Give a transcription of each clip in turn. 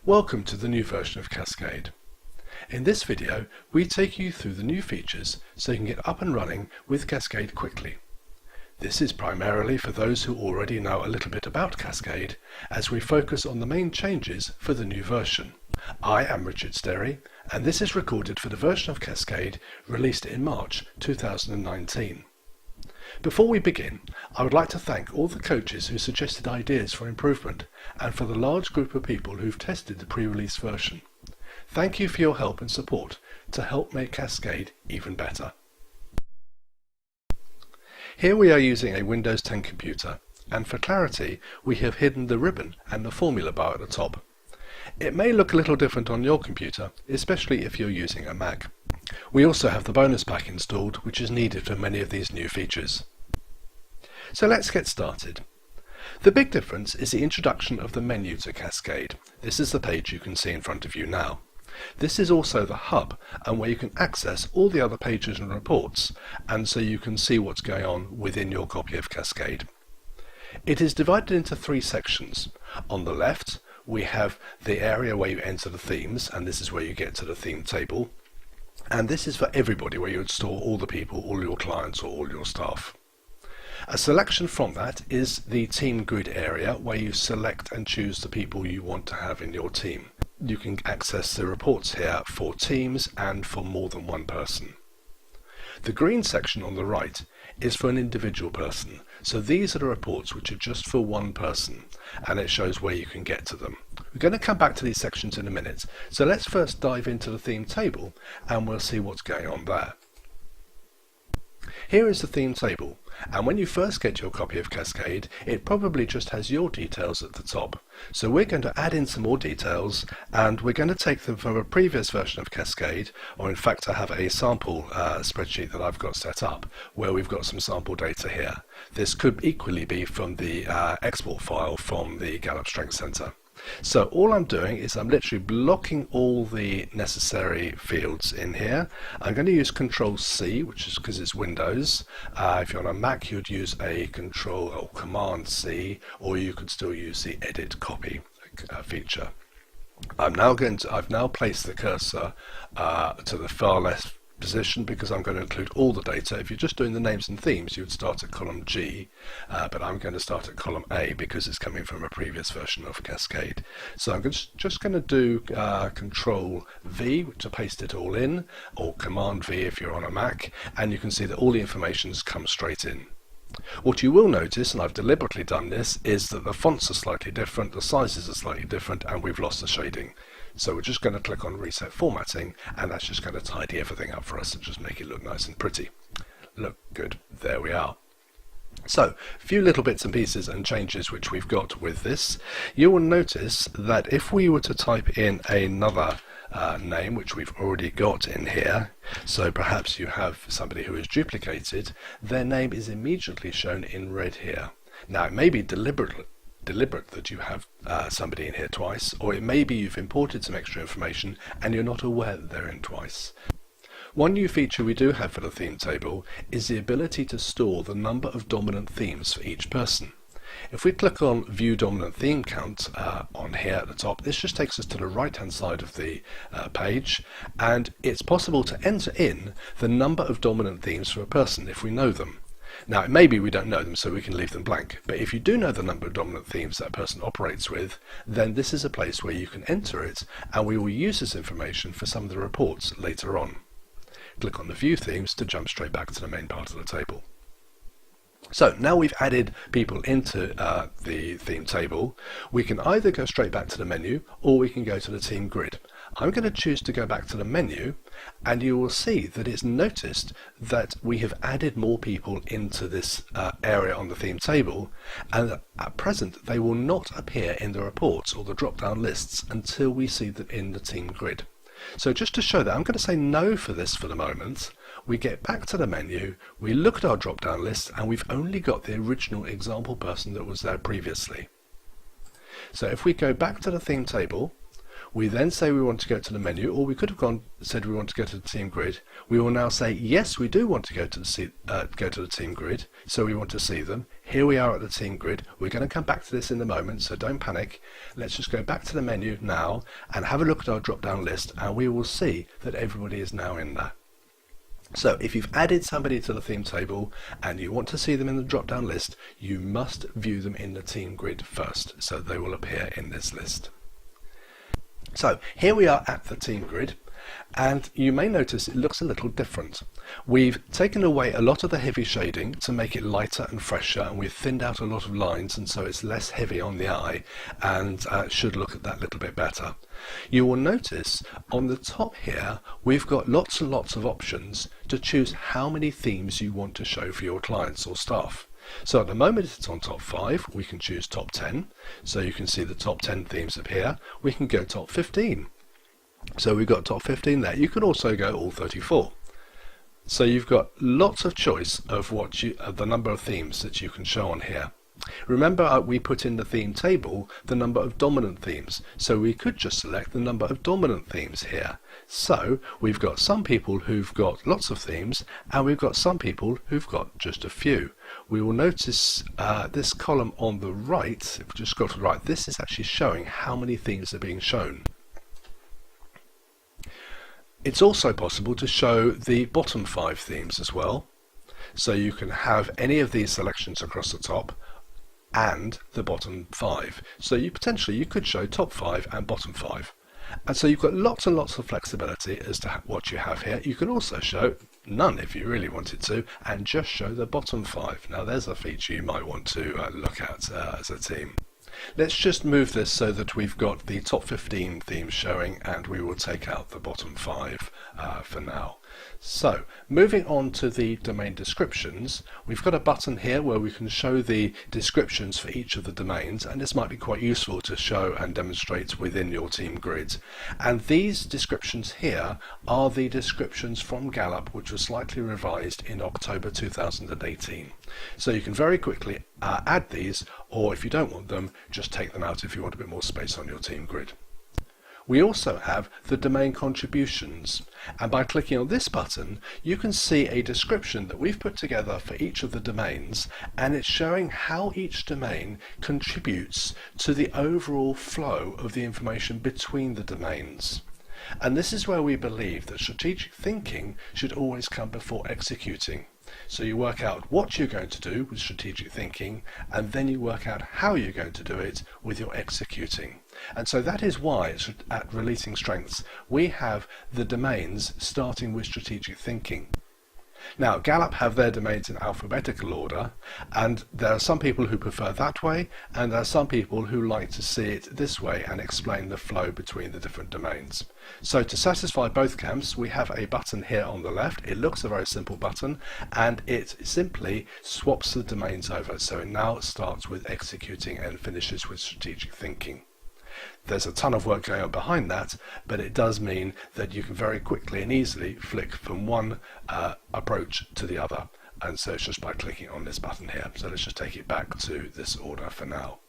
Welcome to the new version of Cascade. In this video, we take you through the new features so you can get up and running with Cascade quickly. This is primarily for those who already know a little bit about Cascade, as we focus on the main changes for the new version. I am Richard Sterry, and this is recorded for the version of Cascade released in March 2019. Before we begin, I would like to thank all the coaches who suggested ideas for improvement and for the large group of people who've tested the pre-release version. Thank you for your help and support to help make Cascade even better. Here we are using a Windows 10 computer, and for clarity we have hidden the ribbon and the formula bar at the top. It may look a little different on your computer, especially if you're using a Mac. We also have the bonus pack installed, which is needed for many of these new features. So let's get started. The big difference is the introduction of the menu to Cascade. This is the page you can see in front of you now. This is also the hub, and where you can access all the other pages and reports, and so you can see what's going on within your copy of Cascade. It is divided into three sections. On the left, we have the area where you enter the themes, and this is where you get to the theme table. And this is for everybody, where you would store all the people, all your clients or all your staff. A selection from that is the team grid area, where you select and choose the people you want to have in your team. You can access the reports here for teams and for more than one person. The green section on the right is for an individual person. So these are the reports which are just for one person, and it shows where you can get to them. We're going to come back to these sections in a minute. So let's first dive into the theme table and we'll see what's going on there. Here is the theme table, and when you first get your copy of Cascade, it probably just has your details at the top. So we're going to add in some more details, and we're going to take them from a previous version of Cascade, or in fact I have a sample spreadsheet that I've got set up where we've got some sample data here. This could equally be from the export file from the Gallup Strength Center. So all I'm doing is I'm literally blocking all the necessary fields in here. I'm going to use Control-C, which is because it's Windows. If you're on a Mac, you'd use a Control or Command-C, or you could still use the Edit Copy feature. I've now placed the cursor to the far left position because I'm going to include all the data. If you're just doing the names and themes, you would start at column G, but I'm going to start at column A because it's coming from a previous version of Cascade. So I'm just going to do Control V to paste it all in, or Command V if you're on a Mac, and you can see that all the information's come straight in. What you will notice, and I've deliberately done this, is that the fonts are slightly different, the sizes are slightly different, and we've lost the shading. So we're just going to click on Reset Formatting, and that's just going to tidy everything up for us and just make it look nice and pretty. Look good. There we are. So, a few little bits and pieces and changes which we've got with this. You will notice that if we were to type in another name, which we've already got in here, so perhaps you have somebody who is duplicated, their name is immediately shown in red here. Now, it may be deliberate that you have somebody in here twice, or it may be you've imported some extra information and you're not aware that they're in twice. One new feature we do have for the theme table is the ability to store the number of dominant themes for each person. If we click on View Dominant Theme Count on here at the top, this just takes us to the right hand side of the page, and it's possible to enter in the number of dominant themes for a person if we know them. Now, it may be we don't know them, so we can leave them blank, but if you do know the number of dominant themes that person operates with, then this is a place where you can enter it, and we will use this information for some of the reports later on. Click on the View Themes to jump straight back to the main part of the table. So now we've added people into the theme table, we can either go straight back to the menu, or we can go to the team grid. I'm going to choose to go back to the menu, and you will see that it's noticed that we have added more people into this area on the theme table, and at present they will not appear in the reports or the drop-down lists until we see them in the team grid. So just to show that, I'm going to say no for this for the moment. We get back to the menu, we look at our drop-down list, and we've only got the original example person that was there previously. So if we go back to the theme table, We then say we want to go to the menu, or we could have said we want to go to the team grid. We will now say yes, we do want to go to the team grid, so we want to see them. Here we are at the team grid. We're going to come back to this in a moment, so don't panic. Let's just go back to the menu now and have a look at our drop-down list, and we will see that everybody is now in there. So if you've added somebody to the theme table and you want to see them in the drop-down list, you must view them in the team grid first, so they will appear in this list. So here we are at the team grid, and you may notice it looks a little different. We've taken away a lot of the heavy shading to make it lighter and fresher, and we've thinned out a lot of lines, and so it's less heavy on the eye and should look at that little bit better. You will notice on the top here we've got lots and lots of options to choose how many themes you want to show for your clients or staff. So at the moment it's on top 5, we can choose top 10, so you can see the top 10 themes appear. We can go top 15, so we've got top 15 there. You can also go all 34. So you've got lots of choice of the number of themes that you can show on here. Remember, we put in the theme table the number of dominant themes, so we could just select the number of dominant themes here. So we've got some people who've got lots of themes, and we've got some people who've got just a few. We will notice this column on the right, if we just go to the right, this is actually showing how many themes are being shown. It's also possible to show the bottom 5 themes as well, so you can have any of these selections across the top and the bottom 5. So you could show top 5 and bottom 5. And so you've got lots and lots of flexibility as to what you have here. You can also show none if you really wanted to, and just show the bottom 5. Now there's a feature you might want to look at as a team. Let's just move this so that we've got the top 15 themes showing, and we will take out the bottom 5 for now. So moving on to the domain descriptions, we've got a button here where we can show the descriptions for each of the domains, and this might be quite useful to show and demonstrate within your team grid. And these descriptions here are the descriptions from Gallup, which was slightly revised in October 2018. So you can very quickly add these, or if you don't want them, just take them out if you want a bit more space on your team grid. We also have the domain contributions, and by clicking on this button you can see a description that we've put together for each of the domains, and it's showing how each domain contributes to the overall flow of the information between the domains. And this is where we believe that strategic thinking should always come before executing. So you work out what you're going to do with strategic thinking, and then you work out how you're going to do it with your executing. And so that is why at Releasing Strengths we have the domains starting with strategic thinking. Now Gallup have their domains in alphabetical order, and there are some people who prefer that way, and there are some people who like to see it this way and explain the flow between the different domains. So to satisfy both camps, we have a button here on the left. It looks a very simple button, and it simply swaps the domains over. So it now starts with executing and finishes with strategic thinking. There's a ton of work going on behind that, but it does mean that you can very quickly and easily flick from one approach to the other, and so it's just by clicking on this button here. So let's just take it back to this order for now.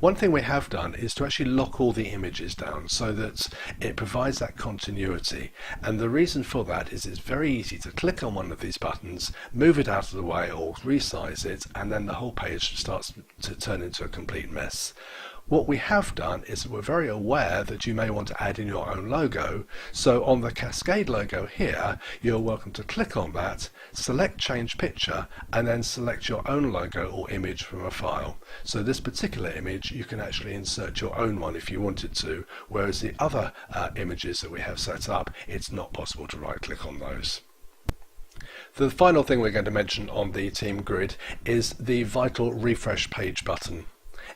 One thing we have done is to actually lock all the images down so that it provides that continuity, and the reason for that is it's very easy to click on one of these buttons, move it out of the way or resize it, and then the whole page starts to turn into a complete mess. What we have done is we're very aware that you may want to add in your own logo, so on the Cascade logo here you're welcome to click on that, select change picture, and then select your own logo or image from a file. So this particular image you can actually insert your own one if you wanted to, whereas the other images that we have set up, it's not possible to right click on those. The final thing we're going to mention on the team grid is the vital refresh page button.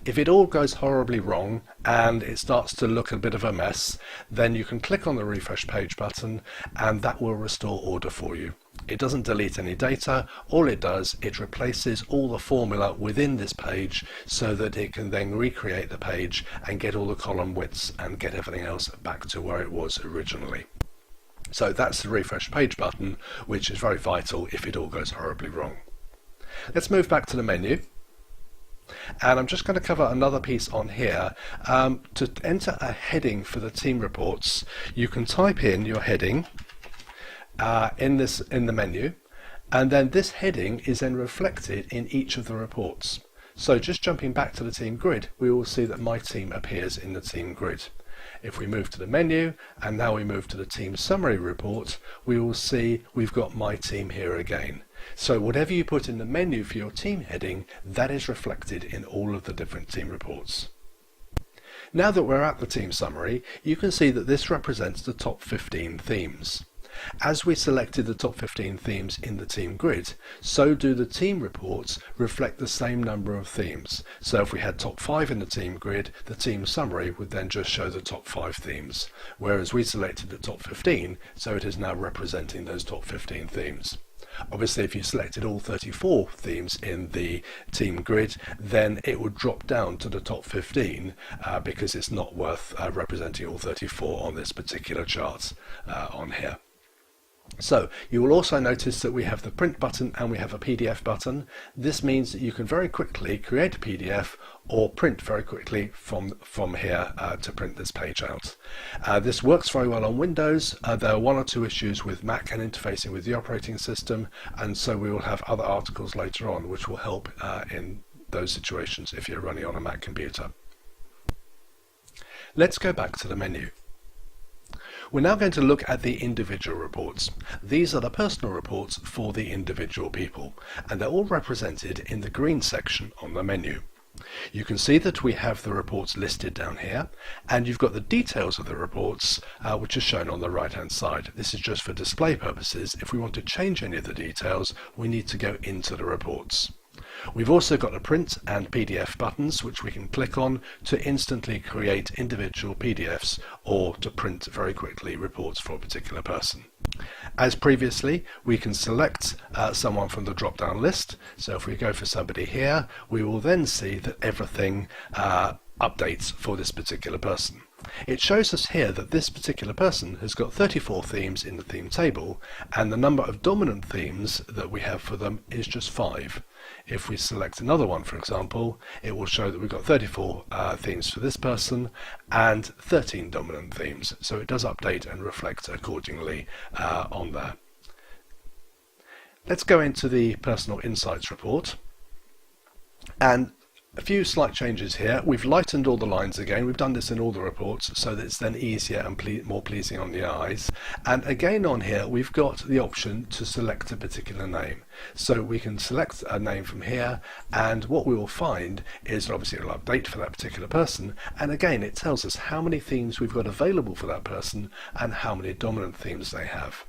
If it all goes horribly wrong and it starts to look a bit of a mess, then you can click on the refresh page button and that will restore order for you. It doesn't delete any data. All it does, it replaces all the formula within this page so that it can then recreate the page and get all the column widths and get everything else back to where it was originally. So that's the refresh page button, which is very vital if it all goes horribly wrong. Let's move back to the menu. And I'm just going to cover another piece on here. To enter a heading for the team reports, you can type in your heading in the menu, and then this heading is then reflected in each of the reports. So just jumping back to the team grid, we will see that my team appears in the team grid. If we move to the menu and now we move to the team summary report, we will see we've got my team here again. So whatever you put in the menu for your team heading, that is reflected in all of the different team reports. Now that we're at the team summary, you can see that this represents the top 15 themes. As we selected the top 15 themes in the team grid, so do the team reports reflect the same number of themes. So if we had top 5 in the team grid, the team summary would then just show the top 5 themes, whereas we selected the top 15, so it is now representing those top 15 themes. Obviously, if you selected all 34 themes in the team grid, then it would drop down to the top 15 because it's not worth representing all 34 on this particular chart on here. So you will also notice that we have the print button and we have a PDF button. This means that you can very quickly create a PDF or print very quickly from here to print this page out. This works very well on Windows. There are 1 or 2 issues with Mac and interfacing with the operating system, and so we will have other articles later on which will help in those situations if you're running on a Mac computer. Let's go back to the menu. We're now going to look at the individual reports. These are the personal reports for the individual people, and they're all represented in the green section on the menu. You can see that we have the reports listed down here, and you've got the details of the reports which are shown on the right hand side. This is just for display purposes. If we want to change any of the details, we need to go into the reports. We've also got the print and PDF buttons which we can click on to instantly create individual PDFs or to print very quickly reports for a particular person. As previously, we can select someone from the drop-down list. So if we go for somebody here, we will then see that everything updates for this particular person. It shows us here that this particular person has got 34 themes in the theme table, and the number of dominant themes that we have for them is just 5. If we select another one, for example, it will show that we've got 34 themes for this person and 13 dominant themes. So it does update and reflect accordingly on there. Let's go into the Personal Insights report. And a few slight changes here. We've lightened all the lines again. We've done this in all the reports so that it's then easier and more pleasing on the eyes. And again on here we've got the option to select a particular name. So we can select a name from here, and what we will find is obviously it will update for that particular person, and again it tells us how many themes we've got available for that person and how many dominant themes they have.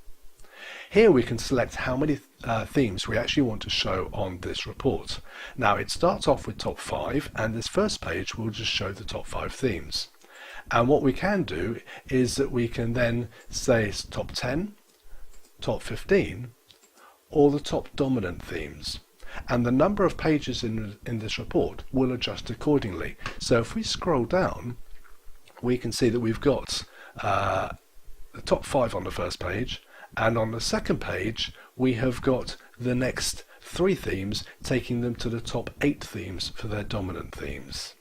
Here we can select how many themes we actually want to show on this report. Now it starts off with top 5, and this first page will just show the top 5 themes. And what we can do is that we can then say top 10, top 15, or the top dominant themes. And the number of pages in this report will adjust accordingly. So if we scroll down, we can see that we've got the top 5 on the first page, and on the second page we have got the next 3 themes, taking them to the top 8 themes for their dominant themes.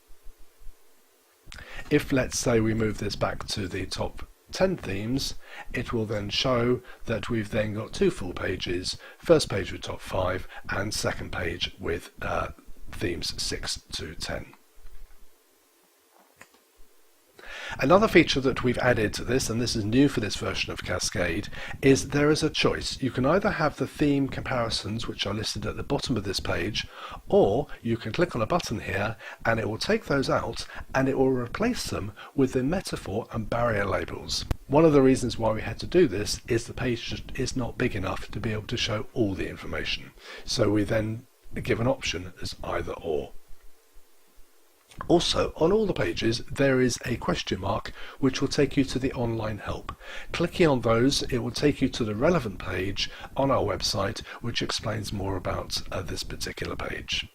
If, let's say, we move this back to the top 10 themes, it will then show that we've then got 2 full pages, first page with top 5 and second page with themes 6 to 10. Another feature that we've added to this, and this is new for this version of Cascade, is there is a choice. You can either have the theme comparisons, which are listed at the bottom of this page, or you can click on a button here and it will take those out and it will replace them with the metaphor and barrier labels. One of the reasons why we had to do this is the page just is not big enough to be able to show all the information. So we then give an option as either or. Also, on all the pages there is a question mark which will take you to the online help. Clicking on those, it will take you to the relevant page on our website which explains more about this particular page.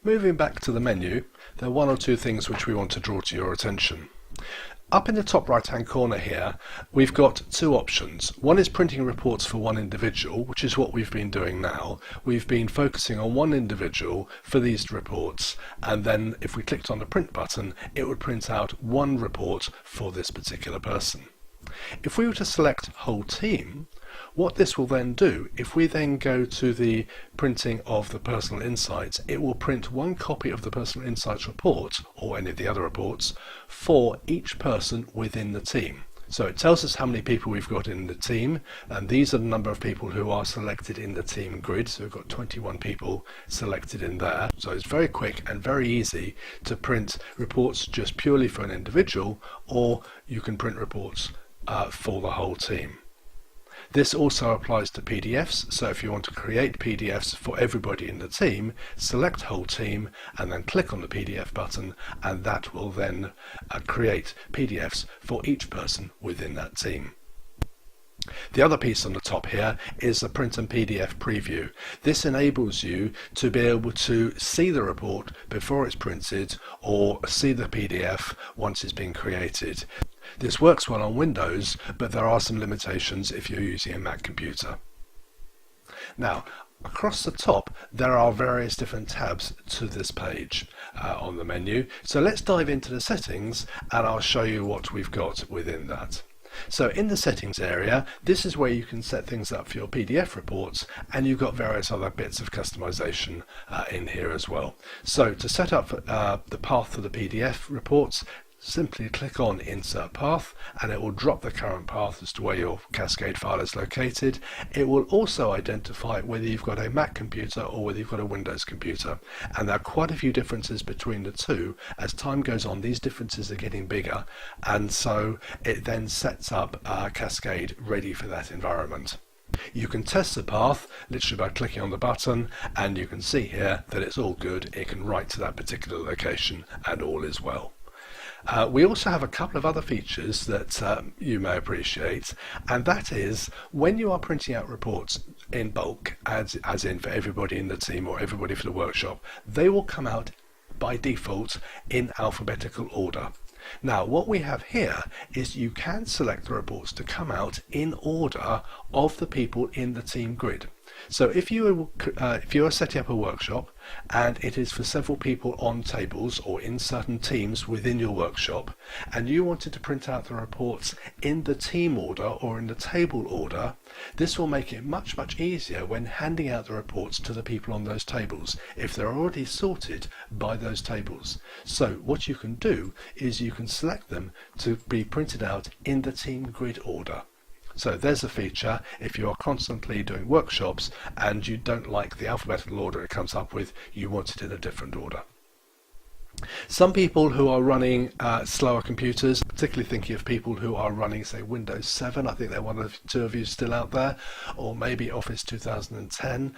Moving back to the menu, there are 1 or 2 things which we want to draw to your attention. Up in the top right hand corner here, we've got two options. One is printing reports for one individual, which is what we've been doing now. We've been focusing on one individual for these reports, and then if we clicked on the print button, it would print out one report for this particular person. If we were to select whole team, what this will then do, if we then go to the printing of the personal insights, it will print one copy of the personal insights report, or any of the other reports, for each person within the team. So it tells us how many people we've got in the team, and these are the number of people who are selected in the team grid. So we've got 21 people selected in there. So it's very quick and very easy to print reports just purely for an individual, or you can print reports for the whole team. This also applies to PDFs, so if you want to create PDFs for everybody in the team, select whole team and then click on the PDF button, and that will then create PDFs for each person within that team. The other piece on the top here is the print and PDF preview. This enables you to be able to see the report before it's printed, or see the PDF once it's been created. This works well on Windows, but there are some limitations if you're using a Mac computer. Now, across the top, there are various different tabs to this page on the menu. So let's dive into the settings, and I'll show you what we've got within that. So in the settings area, this is where you can set things up for your PDF reports, and you've got various other bits of customization in here as well. So to set up the path for the PDF reports, simply click on Insert Path, and it will drop the current path as to where your Cascade file is located. It will also identify whether you've got a Mac computer or whether you've got a Windows computer, and there are quite a few differences between the two. As time goes on, these differences are getting bigger, and so it then sets up Cascade ready for that environment. You can test the path literally by clicking on the button, and you can see here that it's all good. It can write to that particular location and all is well. We also have a couple of other features that you may appreciate, and that is when you are printing out reports in bulk, as in for everybody in the team or everybody for the workshop, they will come out by default in alphabetical order. Now what we have here is you can select the reports to come out in order of the people in the team grid. So if you are setting up a workshop and it is for several people on tables or in certain teams within your workshop, and you wanted to print out the reports in the team order or in the table order, this will make it much easier when handing out the reports to the people on those tables if they're already sorted by those tables. So what you can do is you can select them to be printed out in the team grid order. So there's a feature if you are constantly doing workshops and you don't like the alphabetical order it comes up with, you want it in a different order. Some people who are running slower computers, particularly thinking of people who are running, say, Windows 7, I think there are one or two of you still out there, or maybe Office 2010,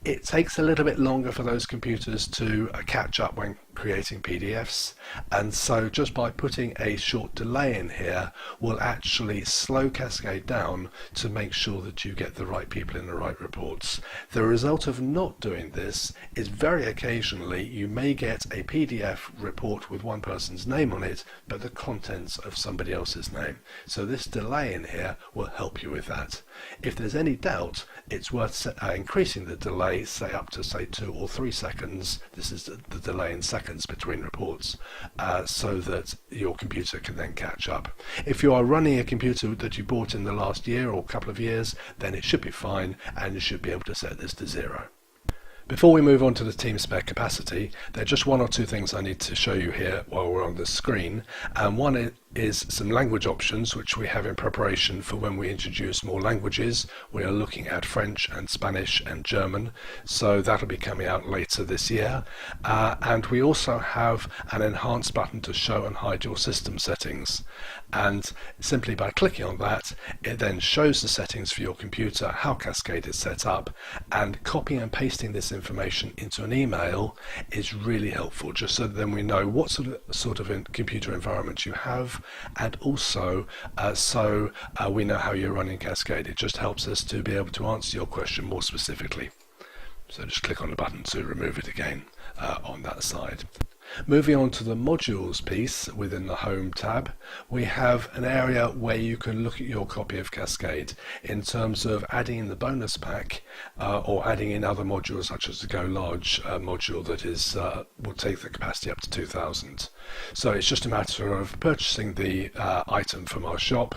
it takes a little bit longer for those computers to catch up when creating PDFs, and so just by putting a short delay in here will actually slow Cascade down to make sure that you get the right people in the right reports. The result of not doing this is very occasionally you may get a PDF report with one person's name on it but the contents of somebody else's name. So this delay in here will help you with that. If there's any doubt, it's worth increasing the delay, say up to 2 or 3 seconds. This is the delay in seconds between reports, so that your computer can then catch up. If you are running a computer that you bought in the last year or couple of years, then it should be fine and you should be able to set this to 0. Before we move on to the team spare capacity, there are just one or two things I need to show you here while we're on the screen. And one is some language options which we have in preparation for when we introduce more languages. We are looking at French and Spanish and German, so that'll be coming out later this year. And we also have an enhanced button to show and hide your system settings. And simply by clicking on that, it then shows the settings for your computer, how Cascade is set up, and copying and pasting this information into an email is really helpful, just so that then we know what sort of computer environment you have, and also we know how you're running Cascade. It just helps us to be able to answer your question more specifically. So just click on the button to remove it again on that side. Moving on to the modules piece within the Home tab, we have an area where you can look at your copy of Cascade in terms of adding in the bonus pack or adding in other modules such as the Go Large module that is will take the capacity up to 2000. So it's just a matter of purchasing the item from our shop,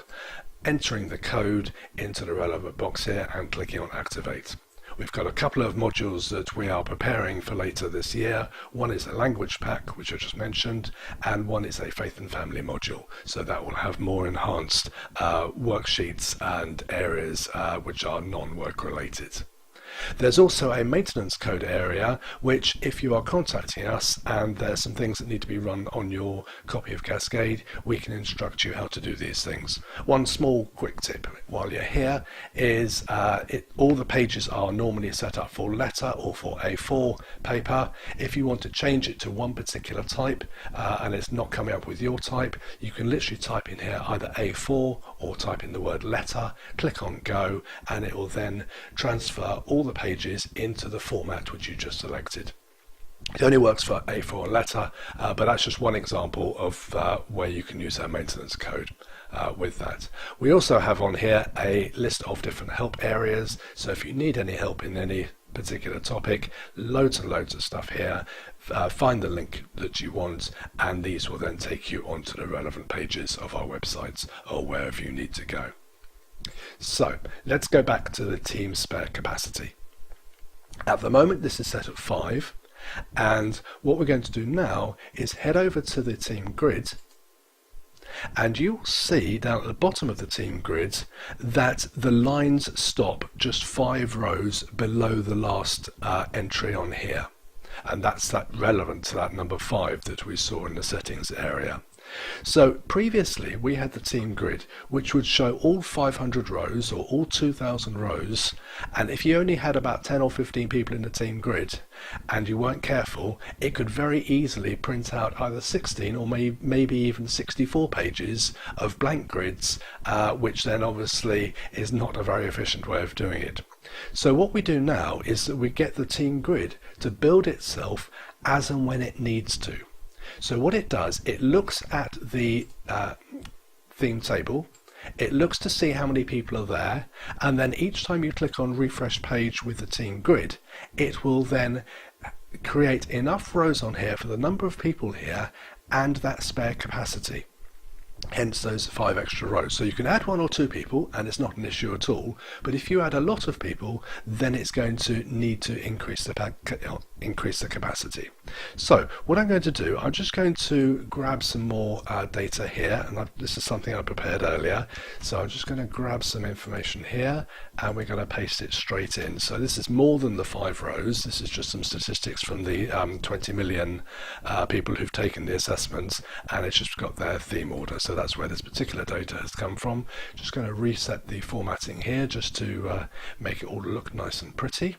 entering the code into the relevant box here and clicking on Activate. We've got a couple of modules that we are preparing for later this year. One is a language pack, which I just mentioned, and one is a faith and family module. So that will have more enhanced worksheets and areas which are non-work related. There's also a maintenance code area, which if you are contacting us and there's some things that need to be run on your copy of Cascade, we can instruct you how to do these things. One small quick tip while you're here is all the pages are normally set up for letter or for A4 paper. If you want to change it to one particular type and it's not coming up with your type, you can literally type in here either A4 or type in the word letter, click on go, and it will then transfer all the pages into the format which you just selected. It only works for A4 letter, but that's just one example of where you can use our maintenance code with that. We also have on here a list of different help areas, so if you need any help in any particular topic, loads and loads of stuff here. Find the link that you want, and these will then take you onto the relevant pages of our websites or wherever you need to go. So let's go back to the team spare capacity. At the moment this is set at 5, and what we're going to do now is head over to the team grid, and you'll see down at the bottom of the team grid that the lines stop just 5 rows below the last entry on here, and that's relevant to that number 5 that we saw in the settings area. So previously we had the team grid which would show all 500 rows or all 2000 rows, and if you only had about 10 or 15 people in the team grid and you weren't careful, it could very easily print out either 16 or maybe even 64 pages of blank grids, which then obviously is not a very efficient way of doing it. So what we do now is that we get the team grid to build itself as and when it needs to. So what it does, it looks at the theme table, it looks to see how many people are there, and then each time you click on refresh page with the team grid, it will then create enough rows on here for the number of people here and that spare capacity. Hence those 5 extra rows. So you can add 1 or 2 people and it's not an issue at all, but if you add a lot of people, then it's going to need to increase the capacity. So what I'm going to do, I'm just going to grab some more data here, and this is something I prepared earlier, so I'm just going to grab some information here and we're going to paste it straight in. So this is more than the 5 rows, this is just some statistics from the 20 million people who've taken the assessments, and it's just got their theme order. So that's where this particular data has come from. Just going to reset the formatting here just to make it all look nice and pretty,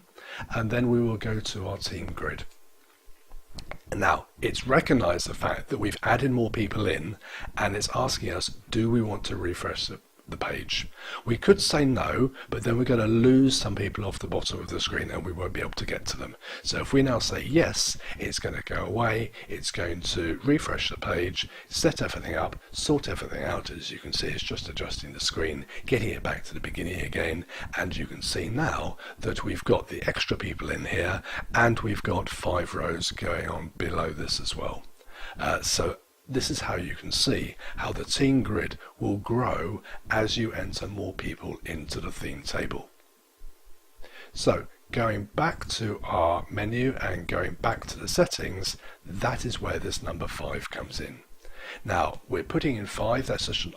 and then we will go to our team grid. Now it's recognized the fact that we've added more people in, and it's asking us, do we want to refresh the page? We could say no, but then we're going to lose some people off the bottom of the screen and we won't be able to get to them. So if we now say yes, it's going to go away, it's going to refresh the page, set everything up, sort everything out. As you can see, it's just adjusting the screen, getting it back to the beginning again, and you can see now that we've got the extra people in here and we've got 5 rows going on below this as well. So this is how you can see how the team grid will grow as you enter more people into the theme table. So going back to our menu and going back to the settings, that is where this number 5 comes in. Now we're putting in 5, that's just an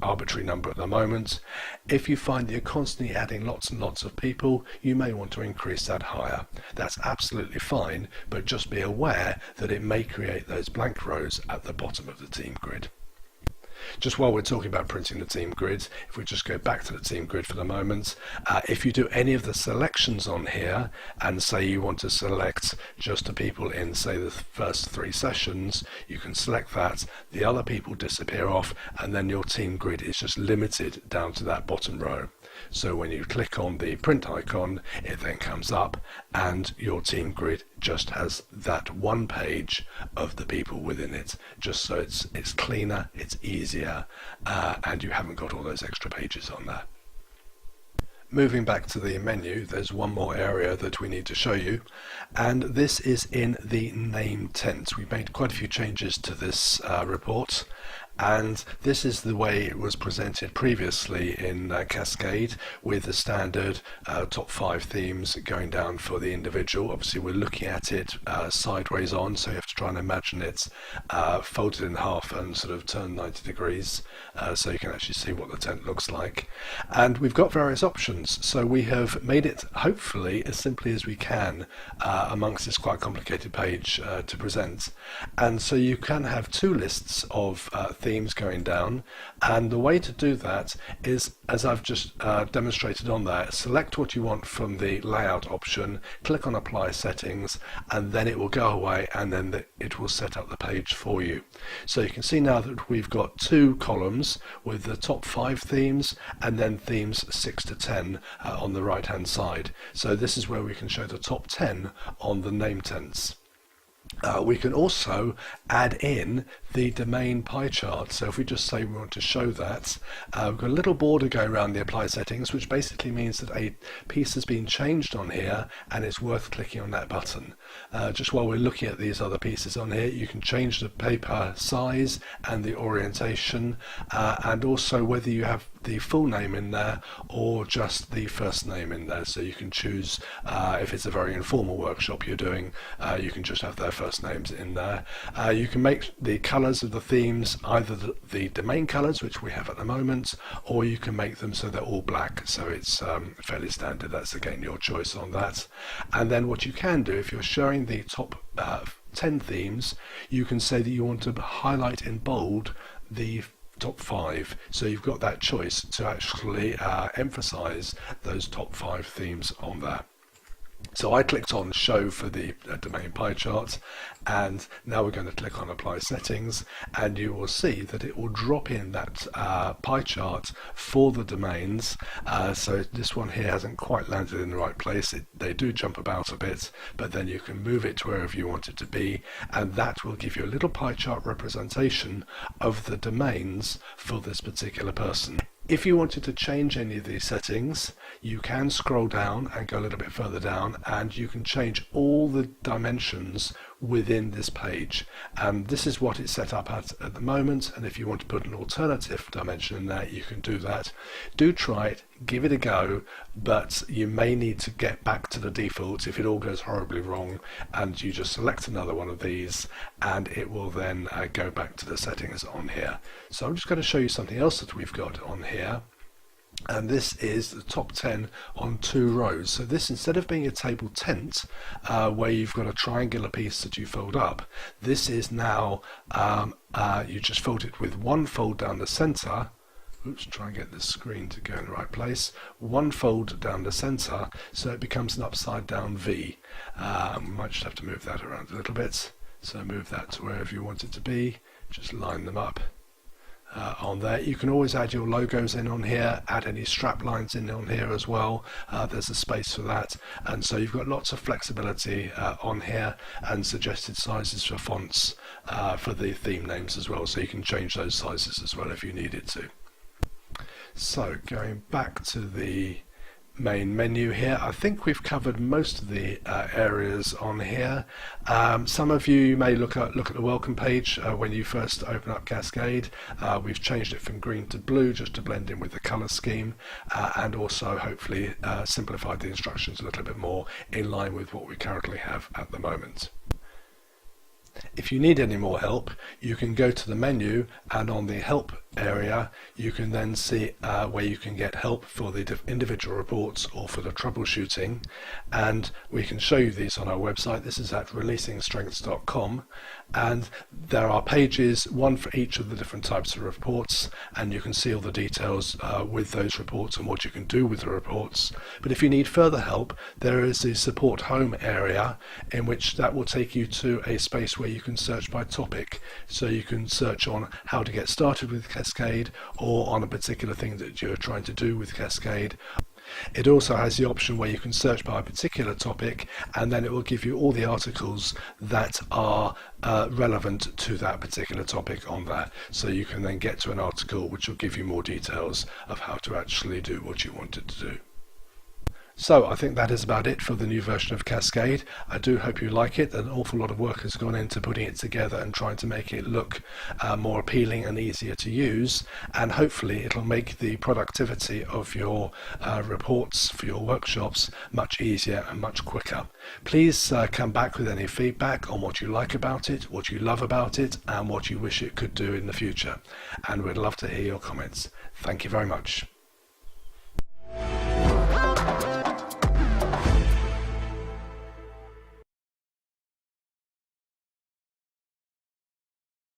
arbitrary number at the moment. If you find that you're constantly adding lots and lots of people, you may want to increase that higher. That's absolutely fine, but just be aware that it may create those blank rows at the bottom of the team grid. Just while we're talking about printing the team grid, if we just go back to the team grid for the moment, if you do any of the selections on here and say you want to select just the people in, say, the first 3 sessions, you can select that, the other people disappear off, and then your team grid is just limited down to that bottom row. So when you click on the print icon, it then comes up and your team grid just has that one page of the people within it, just so it's cleaner, it's easier, and you haven't got all those extra pages on there. Moving back to the menu, there's one more area that we need to show you, and this is in the name tent. We made quite a few changes to this report, and this is the way it was presented previously in Cascade, with the standard top 5 themes going down for the individual. Obviously we're looking at it sideways on, so you have to try and imagine it's folded in half and sort of turned 90 degrees, so you can actually see what the tent looks like. And we've got various options, so we have made it hopefully as simply as we can amongst this quite complicated page to present. And so you can have 2 lists of themes going down, and the way to do that is, as I've just demonstrated on there, select what you want from the layout option, click on apply settings, and then it will go away, and then it will set up the page for you. So you can see now that we've got 2 columns with the top 5 themes and then themes 6 to 10 on the right hand side. So this is where we can show the top 10 on the name tents. We can also add in the domain pie chart. So if we just say we want to show that, we've got a little border going around the apply settings, which basically means that a piece has been changed on here and it's worth clicking on that button. Just while we're looking at these other pieces on here, you can change the paper size and the orientation, and also whether you have the full name in there or just the first name in there. So you can choose, if it's a very informal workshop you're doing, you can just have their first names in there. You can make the colors of the themes either the domain colors, which we have at the moment, or you can make them so they're all black, so it's fairly standard. That's again your choice on that. And then what you can do, if you're showing the top 10 themes, you can say that you want to highlight in bold the top 5, so you've got that choice to actually emphasize those top 5 themes on there. So I clicked on show for the domain pie chart, and now we're going to click on apply settings, and you will see that it will drop in that pie chart for the domains. So this one here hasn't quite landed in the right place. They do jump about a bit, but then you can move it to wherever you want it to be, and that will give you a little pie chart representation of the domains for this particular person. If you wanted to change any of these settings, you can scroll down and go a little bit further down, and you can change all the dimensions within this page. And this is what it's set up at the moment, and if you want to put an alternative dimension in there, you can do that. Do try it, give it a go, but you may need to get back to the default if it all goes horribly wrong, and you just select another one of these and it will then go back to the settings on here. So I'm just going to show you something else that we've got on here, and this is the top 10 on 2 rows. So this, instead of being a table tent where you've got a triangular piece that you fold up, this is now you just fold it with one fold down the center. Oops, try and get the screen to go in the right place. One fold down the center, so it becomes an upside down V. We might just have to move that around a little bit. So move that to wherever you want it to be. Just line them up on there. You can always add your logos in on here, add any strap lines in on here as well. There's a space for that, and so you've got lots of flexibility on here, and suggested sizes for fonts for the theme names as well, so you can change those sizes as well if you needed to. So going back to the main menu here, I think we've covered most of the areas on here. Some of you may look at the welcome page when you first open up Cascade. We've changed it from green to blue just to blend in with the color scheme, and also hopefully simplified the instructions a little bit more in line with what we currently have at the moment. If you need any more help, you can go to the menu, and on the help area you can then see where you can get help for the individual reports or for the troubleshooting, and we can show you these on our website. This is at releasingstrengths.com, and there are pages, one for each of the different types of reports, and you can see all the details with those reports and what you can do with the reports. But if you need further help, there is the support home area, in which that will take you to a space where where you can search by topic. So you can search on how to get started with Cascade, or on a particular thing that you're trying to do with Cascade. It also has the option where you can search by a particular topic, and then it will give you all the articles that are relevant to that particular topic on there. So you can then get to an article which will give you more details of how to actually do what you wanted to do. So I think that is about it for the new version of Cascade. I do hope you like it. An awful lot of work has gone into putting it together and trying to make it look more appealing and easier to use, and hopefully it'll make the productivity of your reports for your workshops much easier and much quicker. Please come back with any feedback on what you like about it, what you love about it, and what you wish it could do in the future, and we'd love to hear your comments. Thank you very much.